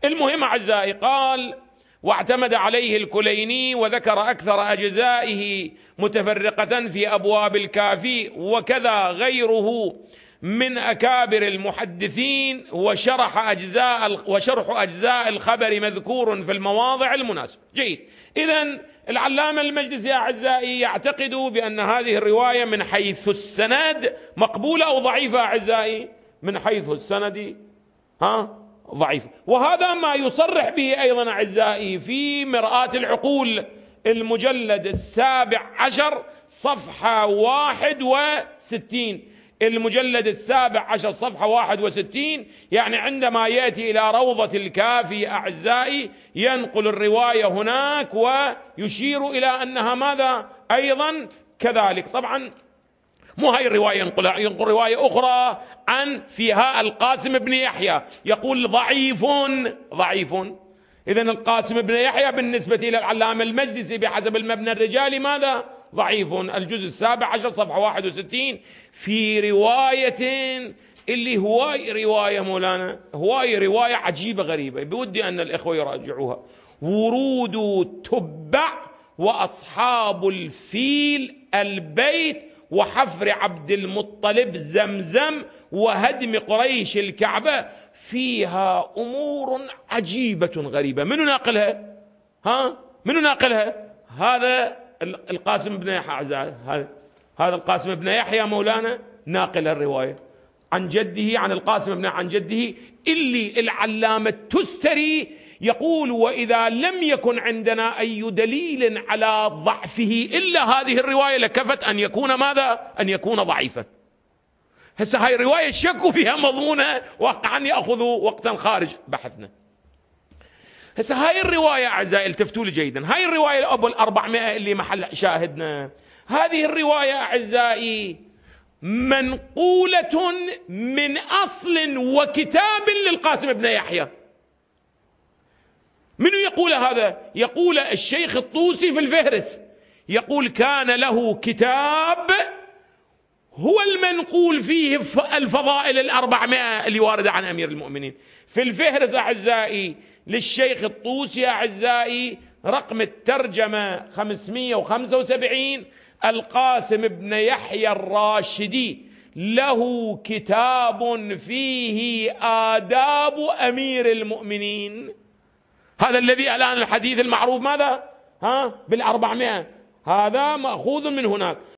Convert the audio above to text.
المهم أعزائي، قال: واعتمد عليه الكليني وذكر أكثر أجزائه متفرقة في أبواب الكافي، وكذا غيره من أكابر المحدثين، وشرح أجزاء الخبر مذكور في المواضع المناسبة. جيد. إذن العلامة المجلسي أعزائي يعتقد بأن هذه الرواية من حيث السند مقبولة أو ضعيفة أعزائي؟ من حيث السند ضعيفة. وهذا ما يصرح به أيضا أعزائي في مرآة العقول المجلد 17 صفحة 61. المجلد 17 صفحة 61، يعني عندما يأتي إلى روضة الكافي أعزائي ينقل الرواية هناك ويشير إلى أنها ماذا أيضا كذلك. طبعا مو هاي الرواية ينقل رواية أخرى عن فيها القاسم بن يحيى، يقول ضعيف. إذن القاسم بن يحيى بالنسبة إلى العلامة المجلسي بحسب المبنى الرجالي ماذا؟ ضعيف. الجزء 17 صفحة 61 في رواية اللي هواي رواية مولانا، هواي رواية عجيبة غريبة، بودي أن الإخوة يراجعوها. ورود تبع وأصحاب الفيل البيت وحفر عبد المطلب زمزم وهدم قريش الكعبة، فيها أمور عجيبة غريبة. من ناقلها؟ من ناقلها؟ هذا القاسم بن يحيى. هذا القاسم بن يحيى مولانا ناقل الرواية عن جده، عن القاسم بن عن جده، اللي العلامة التستري يقول: وإذا لم يكن عندنا أي دليل على ضعفه إلا هذه الرواية لكفت أن يكون ماذا؟ أن يكون ضعيفا. هسه هاي الرواية شكوا فيها مضمونة، واقعا يأخذ وقتا خارج بحثنا. هسه هاي الرواية أعزائي التفتوا لي جيدا، هاي الرواية أبو 400 اللي محل شاهدنا، هذه الرواية أعزائي منقولة من أصل وكتاب للقاسم بن يحيى. من يقول هذا؟ يقول الشيخ الطوسي في الفهرس، يقول: كان له كتاب هو المنقول فيه الفضائل 400 اللي واردة عن أمير المؤمنين. في الفهرس أعزائي للشيخ الطوسي أعزائي رقم الترجمة 575، القاسم بن يحيى الراشدي له كتاب فيه آداب أمير المؤمنين. هذا الذي الآن الحديث المعروف ماذا؟ بال400، هذا مأخوذ من هناك.